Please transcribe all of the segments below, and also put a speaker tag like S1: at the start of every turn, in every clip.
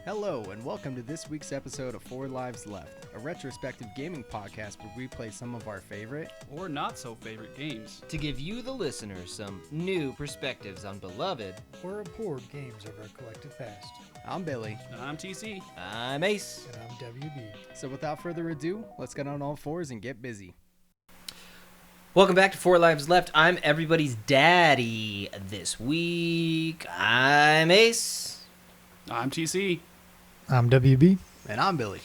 S1: Hello, and welcome to this week's episode of Four Lives Left, a retrospective gaming podcast where we play some of our favorite
S2: or not so favorite games
S3: to give you, the listener, some new perspectives on beloved
S4: or abhorred games of our collective past.
S1: I'm Billy.
S2: And I'm TC.
S3: I'm Ace.
S4: And I'm WB.
S1: So without further ado, let's get on all fours and get busy.
S3: Welcome back to Four Lives Left. I'm everybody's daddy. This week, I'm Ace.
S2: I'm TC.
S4: I'm WB.
S1: And I'm Billy.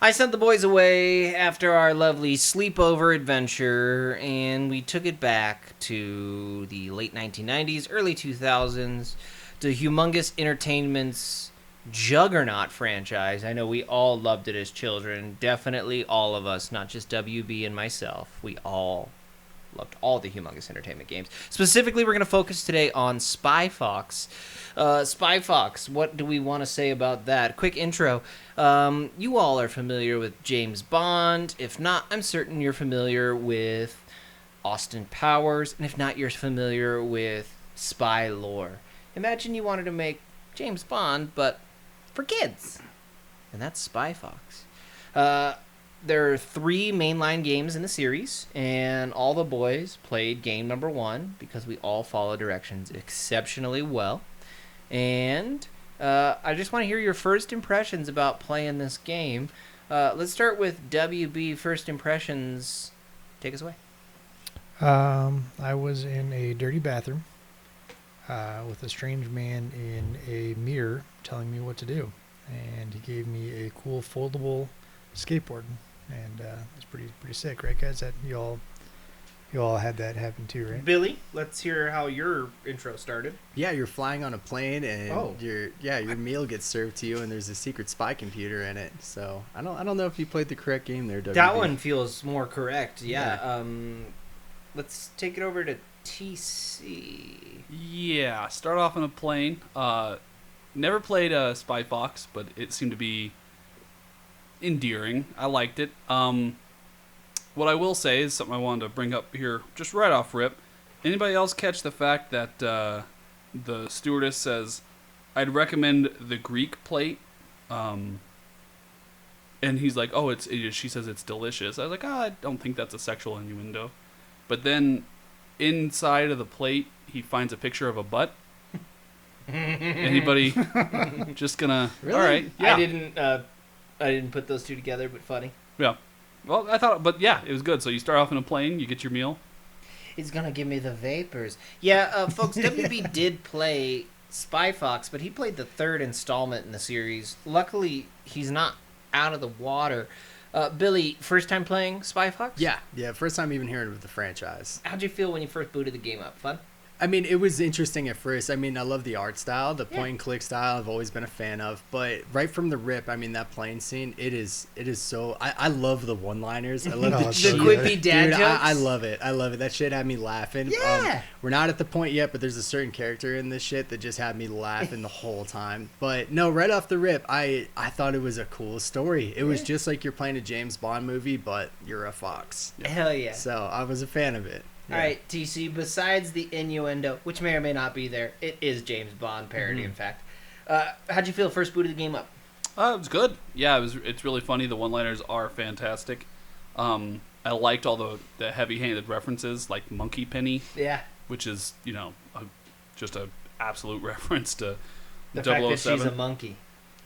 S3: I sent the boys away after our lovely sleepover adventure, and we took it back to the late 1990s, early 2000s, to Humongous Entertainment's juggernaut franchise. I know we all loved it as children. Definitely all of us, not just WB and myself. We all loved all the Humongous Entertainment games. Specifically, we're going to focus today on Spy Fox. Spy Fox, what do we want to say about that? Quick intro. You all are familiar with James Bond. If not, I'm certain you're familiar with Austin Powers. And if not, you're familiar with spy lore. Imagine you wanted to make James Bond, but for kids. And that's Spy Fox. There are 3 mainline games in the series, and all the boys played game number 1 because we all follow directions exceptionally well. And I just want to hear your first impressions about playing this game. Let's start with WB. First impressions. Take us away.
S4: I was in a dirty bathroom with a strange man in a mirror telling me what to do. And he gave me a cool foldable skateboard. And it's pretty sick, right, guys? That you all had that happen too, right?
S3: Billy, let's hear how your intro started.
S1: Yeah, you're flying on a plane, and your meal gets served to you, and there's a secret spy computer in it. So I don't know if you played the correct game there, WB.
S3: That one feels more correct. Yeah. Let's take it over to TC.
S2: Yeah, start off on a plane. Never played Spy Fox, but it seemed to be endearing. I liked it. What I will say is something I wanted to bring up here just right off rip. Anybody else catch the fact that the stewardess says, I'd recommend the Greek plate? And he's like, she says it's delicious. I was like, I don't think that's a sexual innuendo. But then inside of the plate, he finds a picture of a butt. Anybody just gonna...
S1: Really?
S2: All right. Yeah.
S3: I didn't put those two together, but funny.
S2: Yeah. Well, I thought, but yeah, it was good. So you start off in a plane, you get your meal.
S3: It's gonna give me the vapors. Yeah, folks, WB did play Spy Fox, but he played the 3rd installment in the series. Luckily, he's not out of the water. Billy, first time playing Spy Fox?
S1: Yeah, first time even hearing of the franchise.
S3: How'd you feel when you first booted the game up? Fun?
S1: I mean, it was interesting at first. I mean, I love the art style, the point and click style. I've always been a fan of. But right from the rip, I mean, that plane scene, it is so. I love the one-liners. I love the
S3: quippy dad jokes.
S1: I love it. That shit had me laughing.
S3: Yeah.
S1: We're not at the point yet, but there's a certain character in this shit that just had me laughing the whole time. But no, right off the rip, I thought it was a cool story. It was just like you're playing a James Bond movie, but you're a fox.
S3: Hell yeah.
S1: So I was a fan of it. Yeah.
S3: All right, TC, besides the innuendo, which may or may not be there, it is James Bond parody, in fact. How'd you feel first booted the game up?
S2: It was good. Yeah, it's really funny. The one-liners are fantastic. I liked all the heavy-handed references, like Monkey Penny.
S3: Yeah.
S2: Which is, just a absolute reference to
S3: the
S2: 007.
S3: fact that she's a monkey.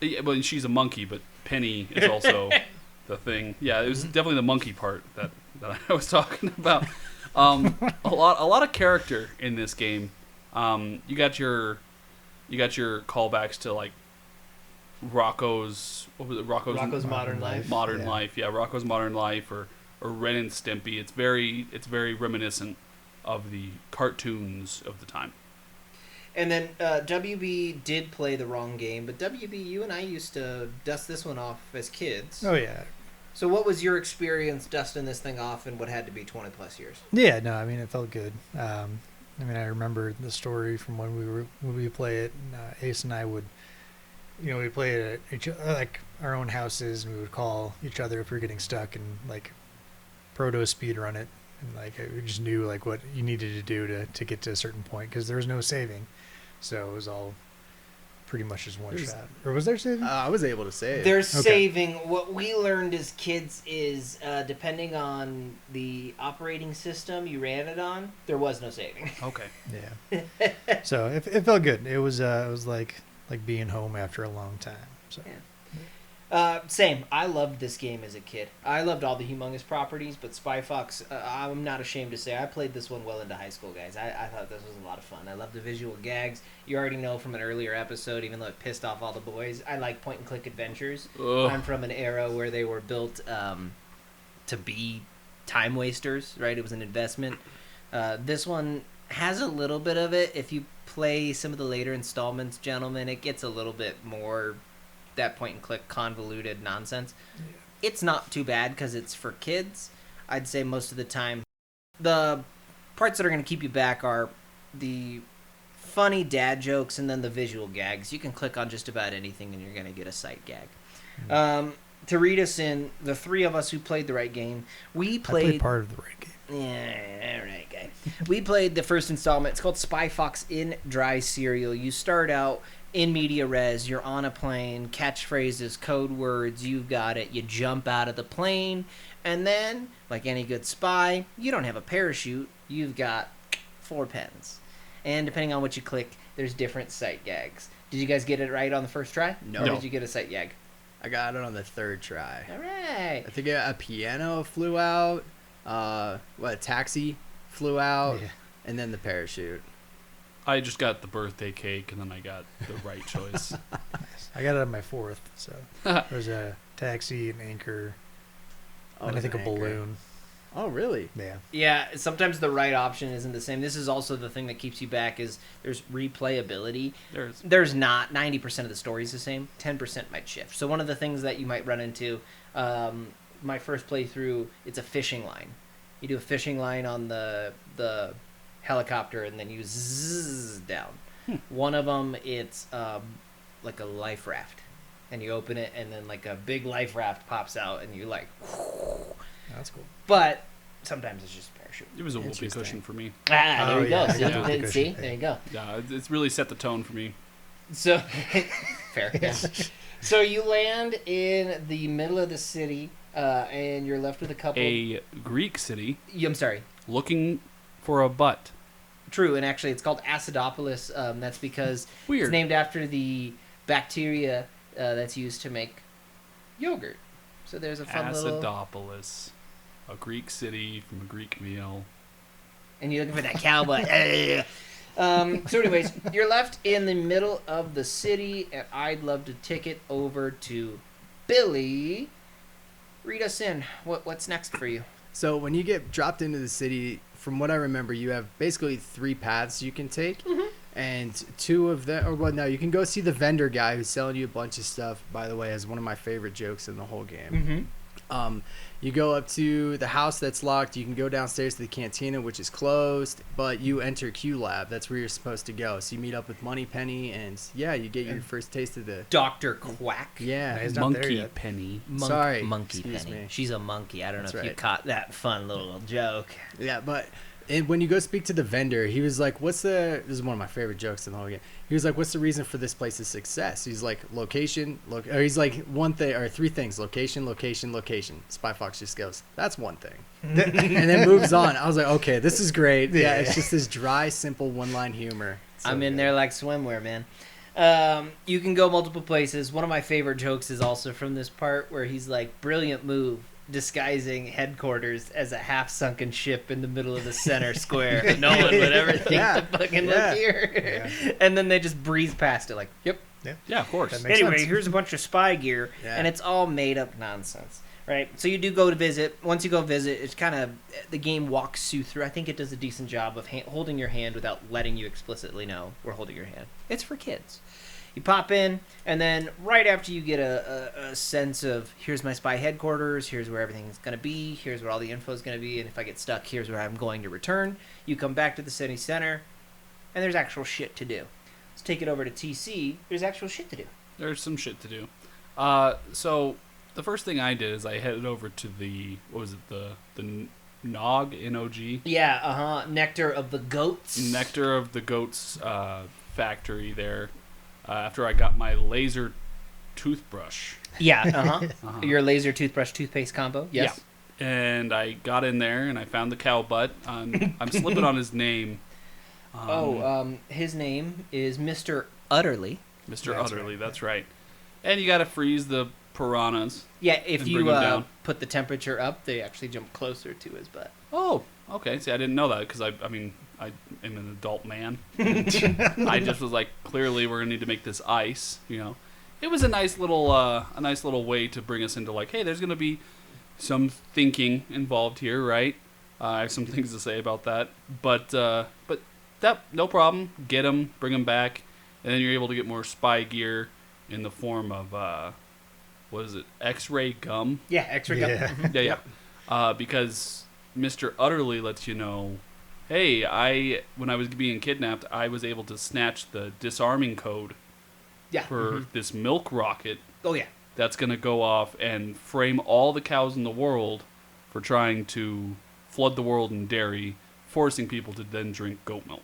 S2: Yeah, well, she's a monkey, but Penny is also the thing. Yeah, it was definitely the monkey part that I was talking about. A lot of character in this game. You got your callbacks to like Rocco's
S3: Modern Life.
S2: Modern Life, yeah, Rocco's Modern Life or Ren and Stimpy. It's very reminiscent of the cartoons of the time.
S3: And then WB did play the wrong game, but WB, you and I used to dust this one off as kids.
S4: Oh yeah.
S3: So what was your experience dusting this thing off in what had to be 20 plus years?
S4: Yeah, no, I mean it felt good. I remember the story from when we play it. Ace and I would, we'd play it at like our own houses, and we would call each other if we were getting stuck and like proto speed run it, and like we just knew like what you needed to do to get to a certain point because there was no saving, so it was all pretty much just one shot. Or was there saving?
S1: I was able to say it.
S3: There's saving. What we learned as kids is, depending on the operating system you ran it on, there was no saving.
S2: Okay.
S4: Yeah. So it felt good. It was like being home after a long time. So.
S3: Yeah. Same. I loved this game as a kid. I loved all the humongous properties, but Spy Fox, I'm not ashamed to say, I played this one well into high school, guys. I thought this was a lot of fun. I love the visual gags. You already know from an earlier episode, even though it pissed off all the boys, I like point-and-click adventures.
S2: Ugh.
S3: I'm from an era where they were built to be time wasters, right? It was an investment. This one has a little bit of it. If you play some of the later installments, gentlemen, it gets a little bit more that point-and-click convoluted nonsense. Yeah. It's not too bad because it's for kids. I'd say most of the time. The parts that are going to keep you back are the funny dad jokes and then the visual gags. You can click on just about anything and you're going to get a sight gag. Mm-hmm. To read us in, the three of us who played the right game, I played
S4: part of the right game.
S3: Yeah, all right, guy. We played the first installment. It's called Spy Fox in Dry Cereal. You start out in media res, you're on a plane, catchphrases, code words, you've got it. You jump out of the plane, and then, like any good spy, you don't have a parachute. You've got 4 pens. And depending on what you click, there's different sight gags. Did you guys get it right on the first try?
S1: No.
S3: Or did you get a sight gag?
S1: I got it on the 3rd try.
S3: All right.
S1: I think a piano flew out. A taxi flew out.
S4: Yeah.
S1: And then the parachute.
S2: I just got the birthday cake, and then I got the right choice.
S4: I got it on my 4th. So there's a taxi, an anchor, and I think a balloon.
S1: Oh, really?
S4: Yeah.
S3: Yeah, sometimes the right option isn't the same. This is also the thing that keeps you back is there's replayability. There's not. 90% of the story is the same. 10% might shift. So one of the things that you might run into, my first playthrough, it's a fishing line. You do a fishing line on the helicopter and then you zzz down. One of them, it's like a life raft. And you open it and then like a big life raft pops out and you like...
S4: That's cool.
S3: But sometimes it's just a parachute.
S2: It was a whoopee cushion for me.
S3: There you go.
S2: Yeah.
S3: See, there you go.
S2: Yeah, it's really set the tone for me.
S3: So, fair. Yeah. So you land in the middle of the city, and you're left with a couple.
S2: A Greek city.
S3: I'm sorry.
S2: Looking for a butt.
S3: True, and actually it's called Acidopolis. That's because
S2: Weird.
S3: It's named after the bacteria that's used to make yogurt. So there's a fun little...
S2: Acidopolis. A Greek city from a Greek meal.
S3: And you're looking for that cowboy. So anyways, you're left in the middle of the city, and I'd love to take it over to Billy. Read us in. What's next for you?
S1: So when you get dropped into the city, from what I remember, you have basically 3 paths you can take. Mm-hmm. And 2 of them, you can go see the vendor guy who's selling you a bunch of stuff, by the way, as one of my favorite jokes in the whole game. Mm-hmm. You go up to the house that's locked. You can go downstairs to the cantina, which is closed, but you enter Q Lab. That's where you're supposed to go. So you meet up with Moneypenny, and you get your first taste of the...
S3: Dr. Quack.
S1: Yeah.
S4: He's not there
S2: Monkey
S4: yet.
S2: Penny.
S1: Sorry.
S3: Monkey
S1: Excuse
S3: Penny.
S1: me.
S3: She's a monkey. I don't
S1: That's
S3: know if you
S1: right.
S3: caught that fun little joke.
S1: Yeah, but... And when you go speak to the vendor, he was like, this is one of my favorite jokes in the whole game. He was like, what's the reason for this place's success? He's like, location, or he's like, 3 things, location, location, location. Spy Fox just goes, that's one thing. And then moves on. I was like, okay, this is great. Yeah, it's just this dry, simple one-line humor.
S3: I'm in there like swimwear, man. You can go multiple places. One of my favorite jokes is also from this part where he's like, brilliant move. Disguising headquarters as a half-sunken ship in the middle of the center square. No one would ever think to fucking look here. Yeah. And then they just breeze past it like, yep.
S2: Yeah, of course.
S3: Anyway, here's a bunch of spy gear, and it's all made-up nonsense, right? So you do go to visit. Once you go visit, it's kind of, the game walks you through. I think it does a decent job of holding your hand without letting you explicitly know we're holding your hand. It's for kids. You pop in, and then right after you get a sense of, here's my spy headquarters, here's where everything's going to be, here's where all the info is going to be, and if I get stuck, here's where I'm going to return. You come back to the city center, and there's actual shit to do. Let's take it over to TC. There's actual shit to do.
S2: There's some shit to do. So the first thing I did is I headed over to the, the Nog, N-O-G?
S3: Yeah, Nectar of the Goats.
S2: Nectar of the Goats factory there. after I got my laser toothbrush.
S3: Yeah, Your laser toothbrush toothpaste combo. Yes.
S2: Yeah. And I got in there and I found the cow butt. I'm slipping on his name.
S3: His name is Mr. Utterly.
S2: Mr.
S4: That's
S2: Utterly,
S4: right.
S2: that's right. And you got to freeze the piranhas.
S3: Yeah, if
S2: And
S3: you
S2: bring 'em down.
S3: put the temperature up, they actually jump closer to his butt.
S2: Oh, okay. See, I didn't know that because I mean, I am an adult man. I just was like, clearly we're gonna need to make this ice. You know, it was a nice little way to bring us into like, hey, there's gonna be some thinking involved here, right? I have some things to say about that, but that no problem. Get them, bring them back, and then you're able to get more spy gear in the form of what is it? X-ray gum.
S3: Yeah, extra
S4: Yeah.
S3: gum.
S2: Yeah. Because Mr. Utterly lets you know, hey, when I was being kidnapped, I was able to snatch the disarming code
S3: Yeah.
S2: for this milk rocket
S3: Oh yeah.
S2: that's going to go off and frame all the cows in the world for trying to flood the world in dairy, forcing people to then drink goat milk.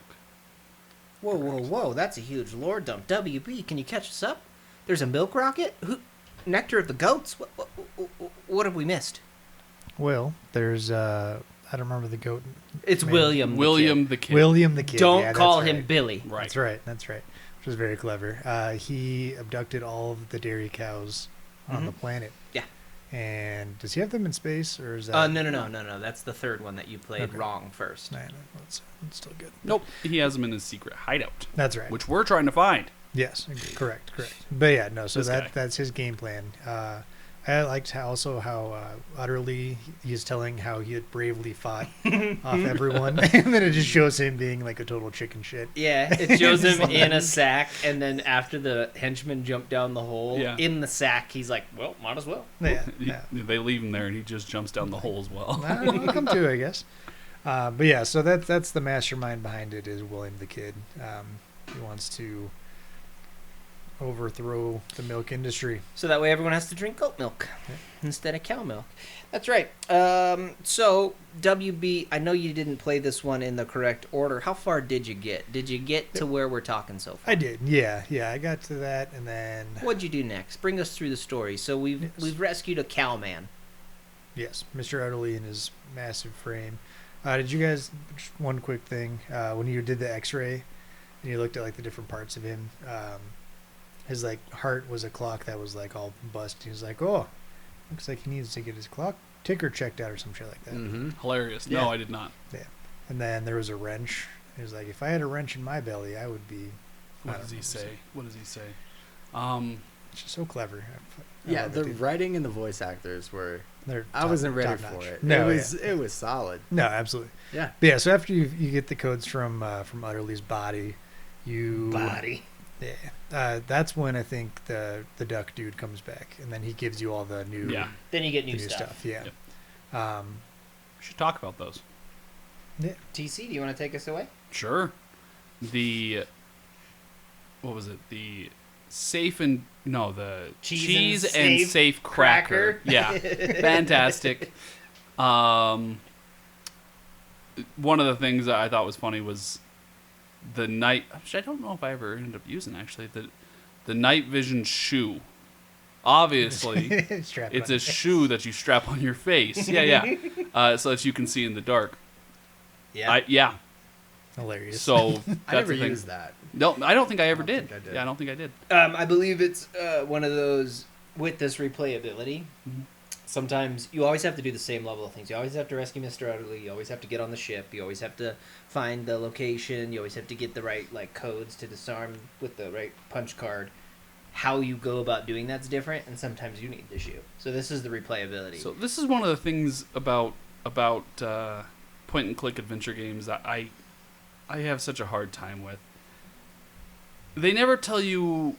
S3: Whoa, whoa, whoa! That's a huge lore dump. WB, can you catch us up? There's a milk rocket. Nectar of the goats. What have we missed?
S4: Well, there's I don't remember the goat.
S3: It's
S4: man.
S3: William.
S2: William the Kid.
S4: William the Kid.
S3: Don't
S4: yeah,
S3: call
S4: that's
S3: him
S4: right.
S3: Billy.
S2: Right.
S4: That's right. That's right. Which was very clever. He abducted all of the dairy cows on the planet.
S3: Yeah.
S4: And does he have them in space, or is that?
S3: No. That's the third one that you played
S4: Okay.
S3: wrong first.
S4: No, it's still good.
S2: Nope. He has them in his secret hideout,
S4: That's right.
S2: which we're trying to find.
S4: Yes, correct. But yeah, no. So
S2: This guy.
S4: that's his game plan. I liked how Utterly he's telling how he had bravely fought off everyone, and then it just shows him being like a total chicken shit.
S3: Yeah, it shows him in a sack, and then after the henchmen jump down the hole,
S2: Yeah.
S3: in the sack, he's like, well, might as well.
S4: Yeah, yeah.
S2: They leave him there, and he just jumps down the hole as well.
S4: Welcome to, I guess. But yeah, so that's the mastermind behind it is William the Kid. He wants to overthrow the milk industry.
S3: So that way everyone has to drink goat milk
S4: Yeah.
S3: instead of cow milk. That's right. So, WB, I know you didn't play this one in the correct order. How far did you get? Did you get to where we're talking so far?
S4: I did, yeah. I got to that, and then
S3: What'd you do next? Bring us through the story. So we've rescued a cow man.
S4: yes, Mr. Utterly in his massive frame. Did you guys? Just one quick thing. When you did the X-ray, and you looked at like the different parts of him, his like heart was a clock that was like all busted. He was like, "Oh, looks like he needs to get his clock ticker checked out or some shit like that."
S1: Mm-hmm.
S2: Hilarious.
S1: Yeah.
S2: No, I did not.
S4: And then there was a wrench. He was like, "If I had a wrench in my belly, I would be." I
S2: What
S4: don't
S2: does
S4: know
S2: he
S4: to
S2: say? What does he say?
S4: It's just so clever. I
S1: Yeah,
S4: love
S1: the
S4: it, dude.
S1: writing and the voice actors were.
S4: They're
S1: I wasn't ready
S4: top
S1: for
S4: notch.
S1: it.
S4: No,
S1: It was solid.
S4: no, absolutely.
S1: Yeah.
S4: But yeah, so after you get the codes from Utterly's body, that's when I think the duck dude comes back, and then he gives you all the new
S2: Yeah.
S3: Then you get
S4: the
S3: new stuff.
S4: Yeah.
S2: Yep.
S4: Um,
S2: We should talk about those.
S3: TC, do you want to take us away?
S2: Sure. What was it? The cheese and safe cracker. Yeah. Fantastic. One of the things that I thought was funny was the night, which I don't know if I ever ended up using actually, the night vision shoe. Obviously,
S4: strap
S2: it's
S4: on.
S2: a shoe that you strap on your face. Yeah. So that you can see in the dark.
S3: Yeah.
S4: Hilarious.
S2: So
S1: I
S2: that's
S1: never
S2: the thing.
S1: used that.
S2: No, I don't think I ever
S1: I don't
S2: did.
S1: think I did.
S2: Yeah, I don't think I did.
S3: I believe it's one of those with this replayability.
S2: Mhm.
S3: Sometimes you always have to do the same level of things. You always have to rescue Mr. Utterly. You always have to get on the ship. You always have to find the location. You always have to get the right codes to disarm with the right punch card. How you go about doing that's different, and sometimes you need the shoe. So this is the replayability.
S2: So this is one of the things about point and click adventure games that I have such a hard time with. They never tell you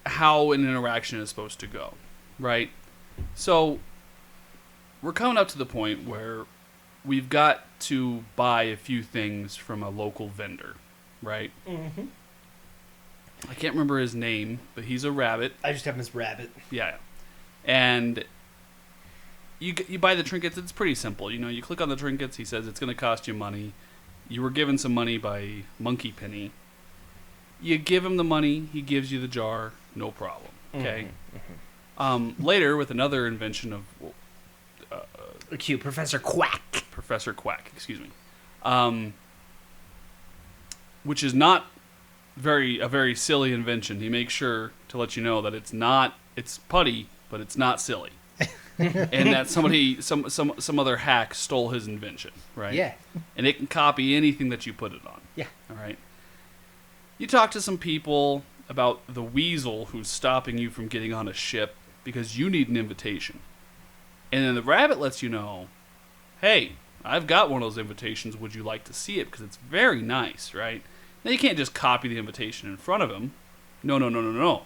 S2: how an interaction is supposed to go, right? So we're coming up to the point where we've got to buy a few things from a local vendor, right?
S3: Mm-hmm.
S2: I can't remember his name, but he's a rabbit.
S3: I just have Miss Rabbit.
S2: Yeah. And you buy the trinkets. It's pretty simple. You click on the trinkets. He says it's going to cost you money. You were given some money by Monkey Penny. You give him the money, he gives you the jar, no problem. Okay. Later, with another invention of
S3: Cute Professor Quack.
S2: Professor Quack, excuse me, which is not a very silly invention. He makes sure to let you know that it's putty, but it's not silly. And that some other hack stole his invention, right?
S3: Yeah.
S2: And it can copy anything that you put it on.
S3: Yeah.
S2: All right. You talk to some people about the weasel who's stopping you from getting on a ship because you need an invitation. And then the rabbit lets you know, hey, I've got one of those invitations. Would you like to see it? Because it's very nice, right? Now, you can't just copy the invitation in front of him. No.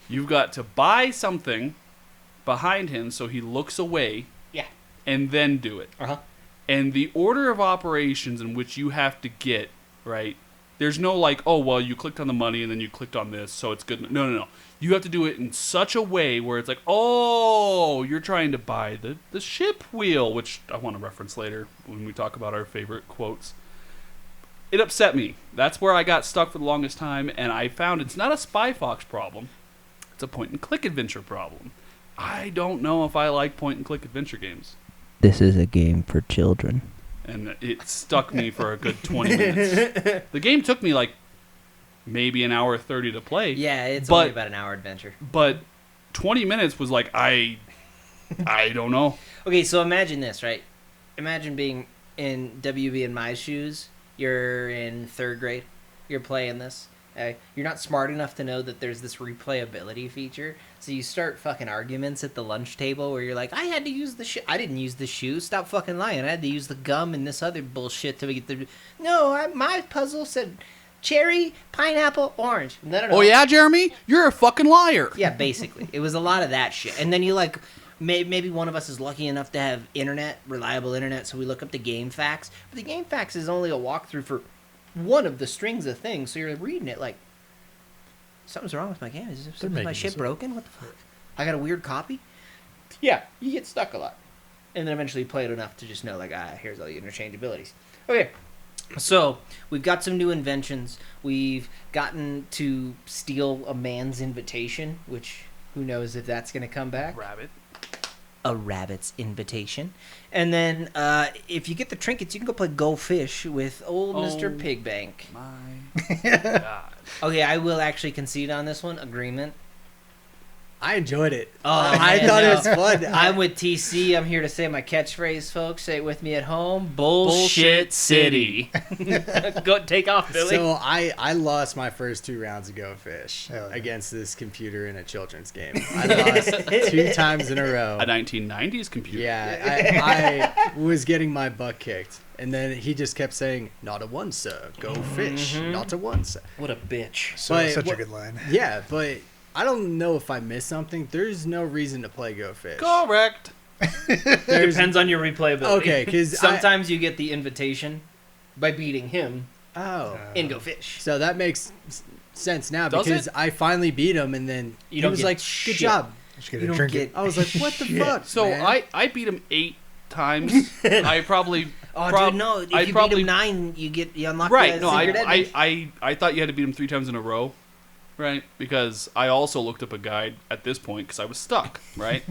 S2: You've got to buy something behind him so he looks away.
S3: Yeah.
S2: And then do it.
S3: Uh-huh.
S2: And the order of operations in which you have to get, right, there's no like, oh, well, you clicked on the money and then you clicked on this, so it's good. No. You have to do it in such a way where it's like, oh, you're trying to buy the ship wheel, which I want to reference later when we talk about our favorite quotes. It upset me. That's where I got stuck for the longest time, and I found it's not a Spy Fox problem. It's a point-and-click adventure problem. I don't know if I like point-and-click adventure games.
S5: This is a game for children.
S2: And it stuck me for a good 20 minutes. The game took me like maybe an hour 30 to play.
S3: Yeah, it's only about an hour adventure.
S2: But 20 minutes was like, I don't know.
S3: Okay, so imagine this, right? Imagine being in WB and my shoes. You're in 3rd grade. You're playing this. You're not smart enough to know that there's this replayability feature. So you start fucking arguments at the lunch table where you're like, I had to use the shoe. I didn't use the shoe. Stop fucking lying. I had to use the gum and this other bullshit to get the... No, my puzzle said cherry, pineapple, orange. No.
S2: Oh, yeah, Jeremy? You're a fucking liar.
S3: Yeah, basically. It was a lot of that shit. And then you like... Maybe one of us is lucky enough to have reliable internet, so we look up the game facts. But the game facts is only a walkthrough for one of the strings of things, so you're reading it like, something's wrong with my game. Is my shit broken? What the fuck? I got a weird copy? Yeah, you get stuck a lot. And then eventually you play it enough to just know, like, here's all the interchangeabilities. Okay, so we've got some new inventions. We've gotten to steal a man's invitation, which who knows if that's going to come back.
S2: Rabbit.
S3: A rabbit's invitation. And then if you get the trinkets, you can go play Go Fish with old Mr. Pigbank.
S2: My God.
S3: Okay, I will actually concede on this one. Agreement.
S1: I enjoyed it.
S3: Oh,
S1: I
S3: man,
S1: thought
S3: no.
S1: it was fun.
S3: I'm with TC. I'm here to say my catchphrase, folks. Say it with me at home. Bullshit City. Go take off, Billy.
S1: So I lost my first 2 rounds of Go Fish
S4: Hell yeah.
S1: against this computer in a children's game. I lost 2 times in a row.
S2: A 1990s computer.
S1: Yeah, I was getting my butt kicked. And then he just kept saying, not a one, sir. Go fish. Not a one, sir.
S3: What a bitch.
S4: Such a good line.
S1: Yeah, but I don't know if I missed something. There's no reason to play Go Fish.
S2: Correct.
S3: Depends on your replayability.
S1: Okay, because
S3: sometimes you get the invitation by beating him in Go Fish.
S1: So that makes sense now
S2: Does
S1: because
S2: it?
S1: I finally beat him, and then he was
S3: get
S1: like,
S3: shit.
S1: good job.
S4: Just get
S3: You
S4: a
S3: don't
S4: trinket.
S3: get-
S1: I was like, what the fuck,
S2: So
S1: man?
S2: I beat him 8 times. I probably...
S3: Dude, no. If you beat him 9, you unlock
S2: Right,
S3: the
S2: no,
S3: secret ending.
S2: I thought you had to beat him 3 times in a row, right? Because I also looked up a guide at this point because I was stuck, right?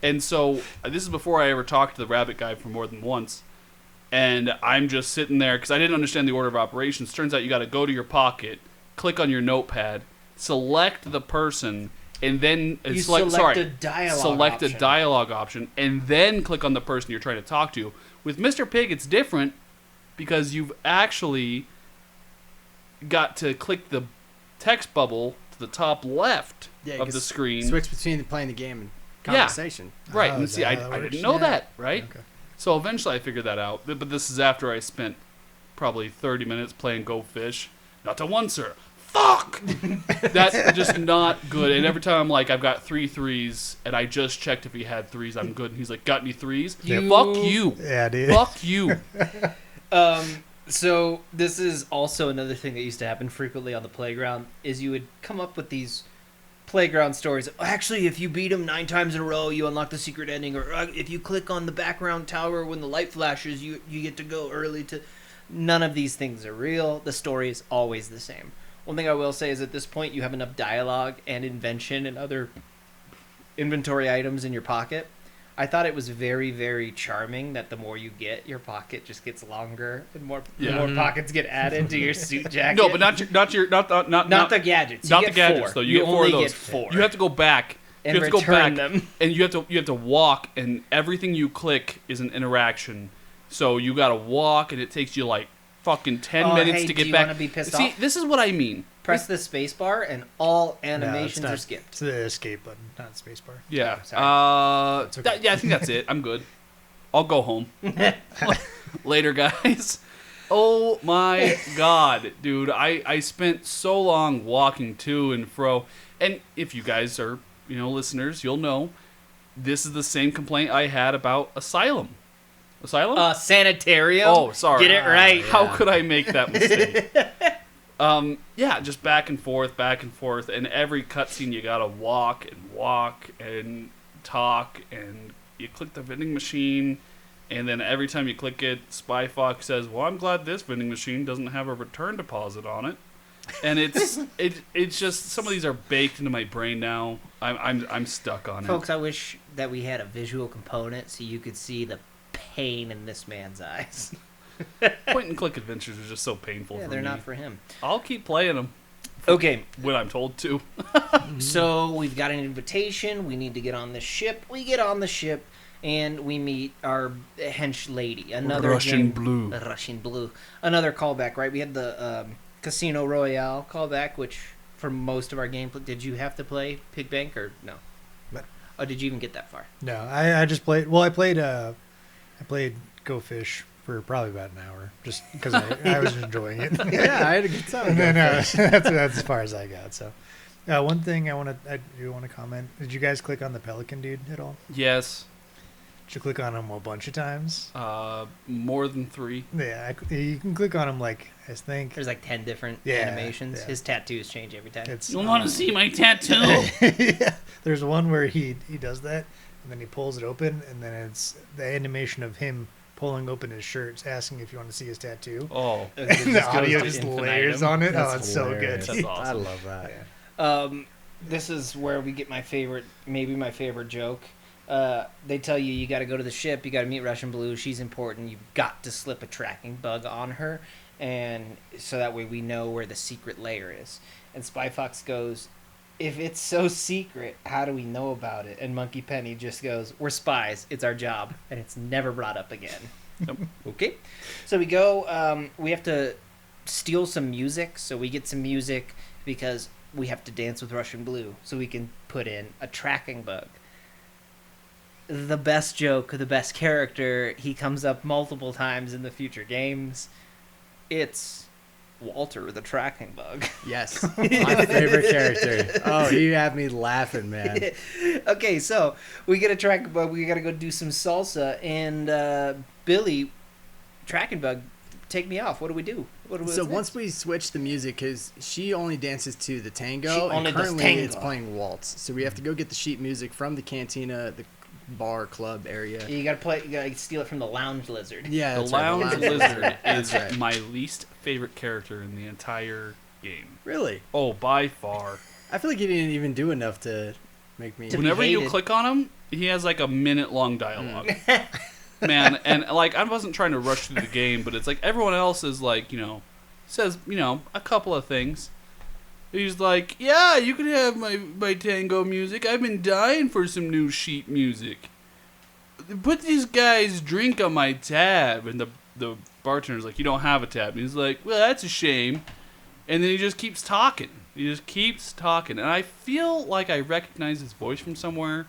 S2: And so this is before I ever talked to the rabbit guy for more than once, and I'm just sitting there because I didn't understand the order of operations. Turns out you got to go to your pocket, click on your notepad, select the person, and then select a dialogue option, and then click on the person you're trying to talk to. With Mr. Pig, it's different because you've actually got to click the text bubble to the top left of the screen.
S1: Switch between playing the game and conversation.
S2: Right,
S4: Oh,
S2: and
S4: is
S2: see,
S4: that
S2: I
S4: how that
S2: didn't
S4: works?
S2: know
S1: Yeah.
S2: that, right?
S4: Okay.
S2: So eventually I figured that out, but this is after I spent probably 30 minutes playing Go Fish. Not to one, sir. Fuck! That's just not good. And every time I'm like, I've got 3 threes, and I just checked if he had 3s, I'm good. And he's like, got any 3s? Fuck you.
S4: Yeah, dude.
S2: Fuck you.
S3: So this is also another thing that used to happen frequently on the playground, is you would come up with these playground stories. Actually, if you beat him 9 times in a row, you unlock the secret ending. Or if you click on the background tower when the light flashes, you get to go early to... None of these things are real. The story is always the same. One thing I will say is at this point you have enough dialogue and invention and other inventory items in your pocket. I thought it was very, very charming that the more you get, your pocket just gets longer and the more pockets get added to your suit jacket.
S2: No, but not
S3: the gadgets. You
S2: not the gadgets
S3: get
S2: though.
S3: You
S2: get four of
S3: only
S2: those.
S3: get 4.
S2: You have to go back.
S3: And
S2: you have to go back,
S3: them.
S2: and you have to walk, and everything you click is an interaction. So you got to walk, and it takes you like fucking 10 minutes to get
S3: do you
S2: back.
S3: wanna be pissed
S2: See,
S3: off?
S2: this is what I mean.
S3: Press the space bar and all animations
S4: no,
S3: are skipped.
S4: It's the escape button, not space bar.
S2: Yeah.
S3: Oh, sorry.
S4: It's okay.
S2: Yeah, I think that's it. I'm good. I'll go home. Later, guys. Oh my god, dude. I spent so long walking to and fro. And if you guys are, listeners, you'll know this is the same complaint I had about Asylum. Asylum?
S3: Sanitarium.
S2: Oh, sorry.
S3: Get it right.
S2: How could I make that mistake? Yeah, just back and forth, and every cutscene you gotta walk and talk, and you click the vending machine, and then every time you click it, Spy Fox says, "Well, I'm glad this vending machine doesn't have a return deposit on it." And it's just some of these are baked into my brain now. I'm stuck on
S3: Folks, I wish that we had a visual component so you could see the pain in this man's eyes.
S2: Point and click adventures are just so painful for me.
S3: They're not for him.
S2: I'll keep playing them
S3: Okay,
S2: when I'm told to.
S3: so we've got an invitation. We need to get on the ship. We get on the ship, and we meet our hench lady. Another
S2: Russian Blue.
S3: Russian Blue. Another callback, right? We had the Casino Royale callback, which for most of our gameplay, did you have to play Pig Bank or no?
S4: What?
S3: Oh, did you even get that far?
S4: No, I just played. Well, I played Go Fish for probably about an hour, just because I was enjoying it.
S1: Yeah, I had a good time.
S4: And then that's as far as I got. So, one thing I do want to comment. Did you guys click on the Pelican dude at all?
S2: Yes.
S4: Did you click on him a bunch of times?
S2: More than 3.
S4: Yeah, you can click on him like I think.
S3: There's like 10 different
S4: Yeah,
S3: animations.
S4: yeah.
S3: His tattoos change every time.
S4: It's,
S2: You want to see my tattoo?
S4: yeah. There's one where he does that, and then he pulls it open, and then it's the animation of him pulling open his shirt, asking if you want to see his tattoo.
S2: Oh.
S4: And the audio
S3: to
S4: just
S3: infinitum.
S4: layers on it.
S1: That's
S4: Oh, it's so good.
S1: hilarious.
S2: That's awesome.
S1: I love that.
S4: Yeah.
S3: This is where we get my favorite joke. They tell you got to go to the ship, you got to meet Russian Blue, she's important, you've got to slip a tracking bug on her, and so that way we know where the secret layer is. And Spy Fox goes, if it's so secret, how do we know about it? And Monkey Penny just goes, we're spies, it's our job, and it's never brought up again.
S2: Yep.
S3: Okay, so we go, we have to steal some music, so we get some music because we have to dance with Russian Blue, so we can put in a tracking bug. The best joke, the best character, he comes up multiple times in the future games. It's Walter, the tracking bug.
S1: Yes, my favorite character. Oh, you have me laughing, man.
S3: Okay, so we get a tracking bug. We got to go do some salsa, and Billy, tracking bug, take me off. What do we do?
S1: So once we switch the music, because she only dances to the tango,
S3: She
S1: and
S3: only does
S1: currently
S3: tango.
S1: it's playing waltz. So we have to go get the sheet music from the cantina, the bar club area.
S3: You gotta steal it from the lounge lizard.
S1: Yeah,
S2: The
S1: that's right,
S2: Lounge Lizard
S1: That's
S2: is
S1: right.
S2: my least favorite character in the entire game.
S1: Really?
S2: Oh, by far.
S1: I feel like he didn't even do enough to make me.
S3: To be
S2: Whenever you
S3: hated.
S2: click on him, he has like a minute-long dialogue. Man, and like I wasn't trying to rush through the game, but it's like everyone else is like, says, a couple of things. He's like, yeah, you can have my tango music. I've been dying for some new sheet music. Put these guys' drink on my tab. And the bartender's like, you don't have a tab. And he's like, well, that's a shame. And then he just keeps talking. And I feel like I recognize his voice from somewhere,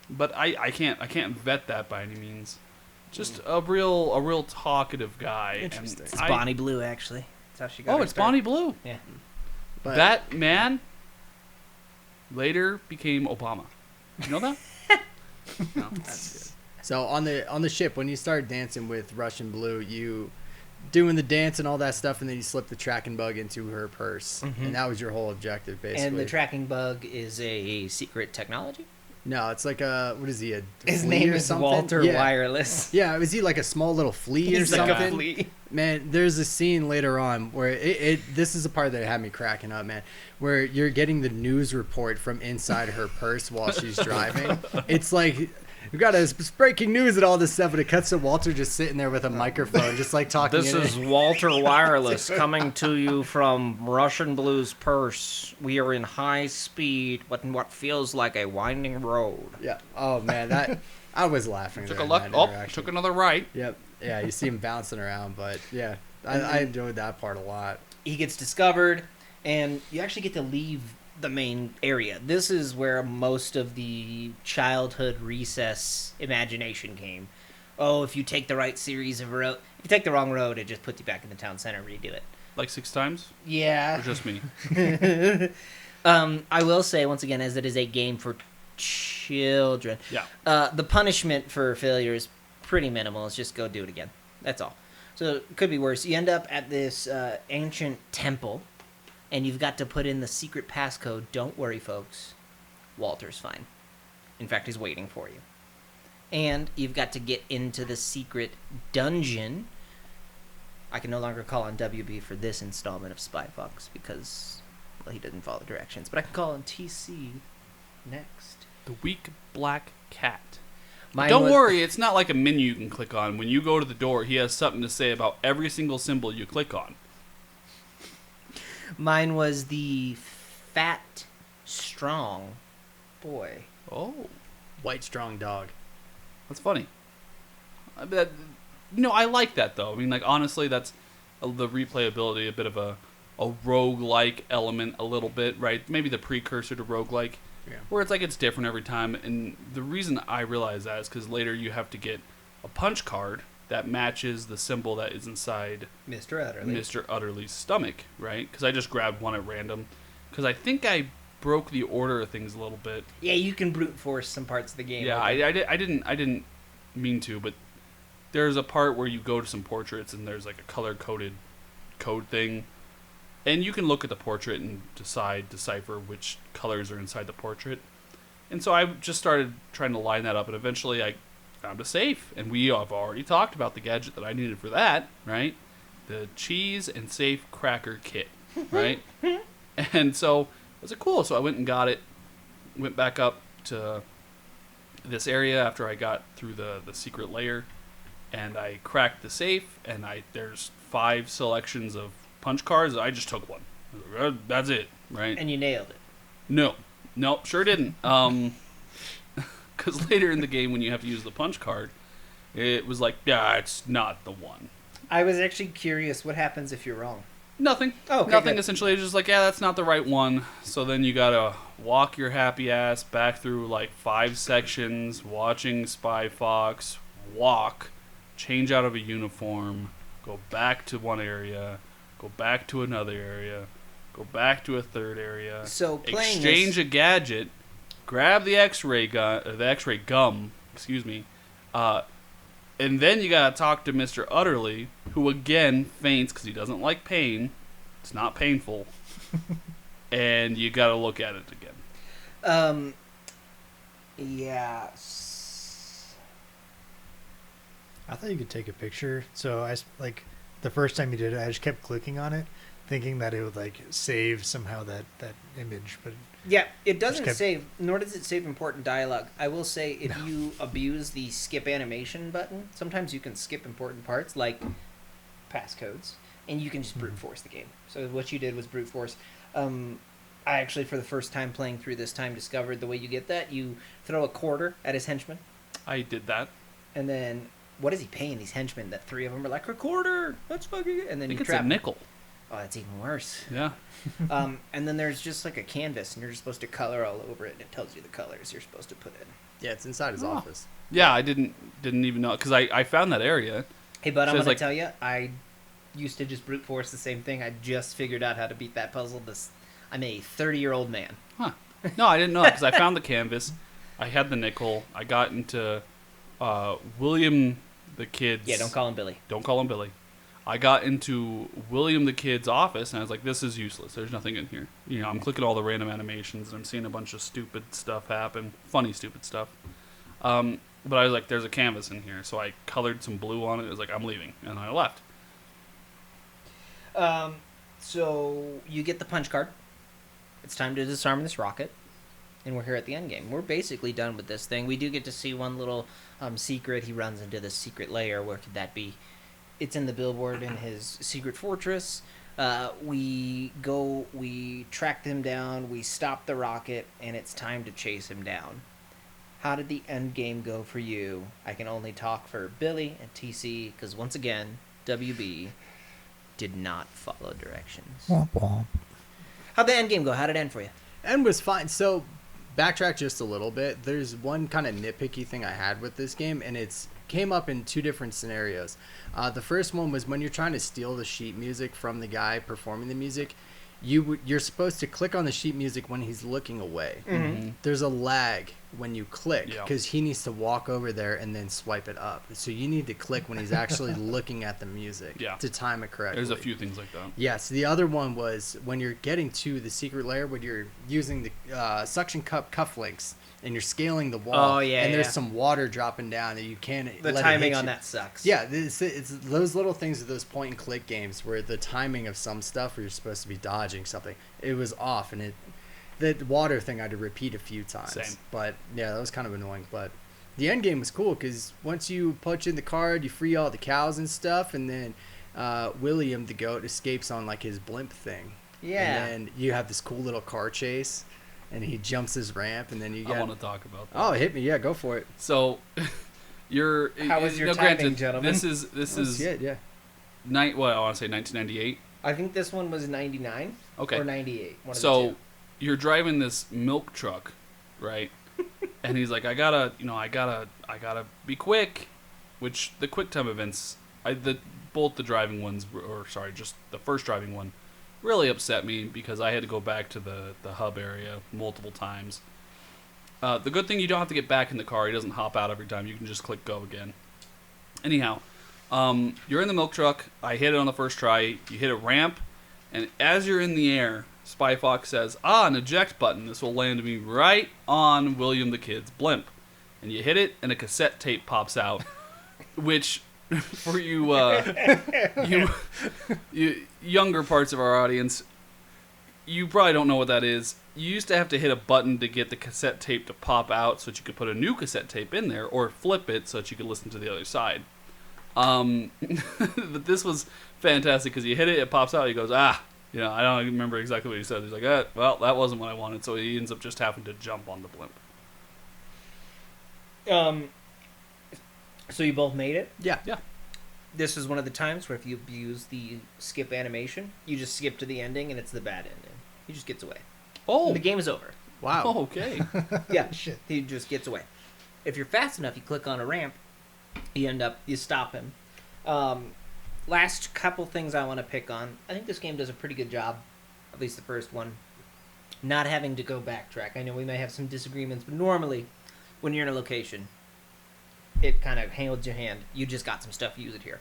S2: but I can't vet that by any means. Just a real talkative guy.
S1: Interesting.
S2: And
S3: It's Bonnie Blue, actually. That's how she got
S2: Oh,
S3: her
S2: it's
S3: start.
S2: Bonnie Blue.
S3: Yeah.
S1: But
S2: That man later became Obama. You know that? No, that's good.
S1: So on the ship, when you start dancing with Russian Blue, you doing the dance and all that stuff, and then you slip the tracking bug into her purse,
S3: Mhm.
S1: and that was your whole objective, basically.
S3: And the tracking bug is a secret technology.
S1: No, it's like a what is he? A
S3: His
S1: flea
S3: name
S1: or
S3: is
S1: something?
S3: Walter
S1: Yeah.
S3: Wireless.
S1: Yeah, is he like a small little flea or
S3: He's
S1: something?
S3: like a flea.
S1: Man, there's a scene later on where this is the part that had me cracking up, man, where you're getting the news report from inside her purse while she's driving. It's like we got a breaking news and all this stuff, but it cuts to Walter just sitting there with a microphone, just like talking.
S3: This
S1: in
S3: is
S1: it.
S3: Walter Wireless coming to you from Russian Blues Purse. We are in high speed, but in what feels like a winding road.
S1: Yeah. Oh man, that I was laughing.
S2: Took a
S1: during
S2: left.
S1: that
S2: Oh,
S1: interaction.
S2: took another right.
S1: Yep. Yeah, you see him bouncing around, but yeah, I enjoyed that part a lot.
S3: He gets discovered, and you actually get to leave the main area. This is where most of the childhood recess imagination came. Oh, if you take the right series of road, if you take the wrong road, it just puts you back in the town center. Redo it.
S2: Like 6 times?
S3: Yeah.
S2: Or just me?
S3: I will say once again, as it is a game for children.
S2: Yeah.
S3: The punishment for failure is pretty minimal. It's just go do it again. That's all. So it could be worse. You end up at this ancient temple, and you've got to put in the secret passcode. Don't worry, folks. Walter's fine. In fact, he's waiting for you. And you've got to get into the secret dungeon. I can no longer call on WB for this installment of Spy Fox because, well, he didn't follow directions. But I can call on TC next.
S2: The weak black cat.
S3: Mine
S2: Don't
S3: was-
S2: worry, it's not like a menu you can click on. When you go to the door, he has something to say about every single symbol you click on.
S3: Mine was the fat, strong boy.
S2: Oh,
S1: White strong dog.
S2: that's funny. I like that, though. I mean, like, honestly, that's the replayability, a bit of a roguelike element, a little bit, right? Maybe the precursor to roguelike.
S1: Yeah.
S2: Where it's like it's different every time, and the reason I realize that is because later you have to get a punch card that matches the symbol that is inside
S3: Mr. Utterly.
S2: Mr. Utterly's stomach, right? Because I just grabbed one at random, because I think I broke the order of things a little bit.
S3: Yeah, you can brute force some parts of the game.
S2: Yeah,
S3: okay.
S2: I didn't mean to, but there's a part where you go to some portraits and there's like a color-coded code thing. And you can look at the portrait and decipher which colors are inside the portrait. And so I just started trying to line that up, and eventually I found a safe. And we have already talked about the gadget that I needed for that, right? The cheese and safe cracker kit, right? And so I was like, cool. So I went and got it, went back up to this area after I got through the secret layer, and I cracked the safe, and there's 5 selections of punch cards. I just took one. That's it, right?
S3: And you nailed it.
S2: Nope, sure didn't. Because later in the game, when you have to use the punch card, it was like, yeah, it's not the one.
S3: I was actually curious what happens if you're wrong.
S2: Nothing.
S3: Oh, okay,
S2: Nothing.
S3: good.
S2: Essentially, it's just like, yeah, that's not the right one. So then you gotta walk your happy ass back through like 5 sections, watching Spy Fox, walk, change out of a uniform, go back to one area, go back to another area, go back to a third area,
S3: So playing
S2: exchange
S3: this,
S2: a gadget, grab the X-ray gum, excuse me, and then you gotta talk to Mr. Utterly, who again faints because he doesn't like pain. It's not painful, and you gotta look at it again.
S3: yeah.
S4: I thought you could take a picture. So like the first time you did it, I just kept clicking on it, thinking that it would like save somehow that image. But
S3: Yeah, it doesn't
S4: kept-
S3: save, nor does it save important dialogue. I will say, if you abuse the skip animation button, sometimes you can skip important parts, like passcodes, and you can just brute force the game. So what you did was brute force. I actually, for the first time playing through this time, discovered the way you get that. You throw a quarter at his henchman,
S2: I did that.
S3: and then what is he paying these henchmen that 3 of them are like, a quarter, let's fucking it, and
S2: I
S3: then
S2: think
S3: you
S2: it's a
S3: trap 'em.
S2: nickel.
S3: Oh, that's even worse.
S2: Yeah.
S3: And then there's just like a canvas, and you're just supposed to color all over it, and it tells you the colors you're supposed to put in.
S1: Yeah, it's inside his
S2: Oh.
S1: office.
S2: Yeah, I didn't even know because I found that area.
S3: Hey, bud,
S2: So
S3: I'm
S2: it's
S3: gonna
S2: like-
S3: tell you, I used to just brute force the same thing. I just figured out how to beat that puzzle. I'm a 30-year-old man.
S2: Huh. No, I didn't know because I found the canvas. I had the nickel. I got into William the kid's.
S3: Yeah, don't call him Billy.
S2: Don't call him Billy. I got into William the Kid's office, and I was like, this is useless. There's nothing in here. You know, I'm clicking all the random animations, and I'm seeing a bunch of stupid stuff happen. Funny, stupid stuff. But I was like, there's a canvas in here. So I colored some blue on it. It was like, I'm leaving. And I left.
S3: So you get the punch card. It's time to disarm this rocket. And we're here at the end game. We're basically done with this thing. We do get to see one little secret. He runs into this secret lair. Where could that be? It's in the billboard in his secret fortress. We track him down. We stop the rocket. And it's time to chase him down. How did the end game go for you? I can only talk for Billy and TC. Because once again, WB did not follow directions.
S4: Womp womp.
S3: How'd the end game go? How did it end for you?
S1: And was fine. So, backtrack just a little bit. There's one kind of nitpicky thing I had with this game, and it's came up in two different scenarios. The first one was when you're trying to steal the sheet music from the guy performing the music. You're supposed to click on the sheet music when he's looking away.
S3: Mm-hmm.
S1: There's a lag when you click because
S2: Yep.
S1: he needs to walk over there and then swipe it up. So you need to click when he's actually looking at the music to time it correctly.
S2: There's a few things like that.
S1: Yes, the other one was when you're getting to the secret lair, when you're using the suction cup cufflinks and you're scaling the wall.
S3: Oh, yeah,
S1: and there's
S3: yeah.
S1: some water dropping down and you can't.
S3: The
S1: let it
S3: timing
S1: hit
S3: on
S1: you.
S3: that sucks.
S1: Yeah, it's those little things of those point and click games where the timing of some stuff where you're supposed to be dodging something, it was off, and the water thing I had to repeat a few times.
S2: Same.
S1: But yeah, that was kind of annoying. But the end game was cool because once you punch in the card, you free all the cows and stuff, and then William the goat escapes on like his blimp thing.
S3: Yeah.
S1: And then you have this cool little car chase, and he jumps his ramp, and then you
S2: I
S1: get.
S2: want to talk about that.
S1: Oh, hit me! Yeah, go for it.
S2: So, you're.
S3: How was your
S2: no,
S3: timing,
S2: granted,
S3: gentlemen?
S2: This is
S1: Shit, yeah.
S2: I want to say 1998.
S3: I think this one was 99
S2: Okay.
S3: or 98. One of the
S2: So
S3: two.
S2: you're driving this milk truck, right? And he's like, I gotta be quick. Which the quick time events, both the driving ones, just the first driving one, really upset me because I had to go back to the hub area multiple times. The good thing, you don't have to get back in the car. He doesn't hop out every time. You can just click go again. Anyhow, you're in the milk truck. I hit it on the first try. You hit a ramp, and as you're in the air, Spy Fox says, an eject button. This will land me right on William the Kid's blimp. And you hit it, and a cassette tape pops out, which, for you younger parts of our audience, you probably don't know what that is. You used to have to hit a button to get the cassette tape to pop out so that you could put a new cassette tape in there, or flip it so that you could listen to the other side. But this was fantastic because you hit it, it pops out, he goes, I don't remember exactly what he said. He's like, well, that wasn't what I wanted, so he ends up just having to jump on the blimp.
S3: So you both made it?
S1: Yeah.
S2: Yeah.
S3: This is one of the times where if you abuse the skip animation, you just skip to the ending and it's the bad ending. He just gets away.
S2: Oh,
S3: And the game is over.
S1: Wow.
S2: oh, okay.
S3: Yeah,
S4: Shit.
S3: he just gets away. If you're fast enough, you click on a ramp, you stop him. Last couple things I want to pick on. I think this game does a pretty good job, at least the first one, not having to go backtrack. I know we may have some disagreements, but normally, when you're in a location, it kind of holds your hand. You just got some stuff, use it here.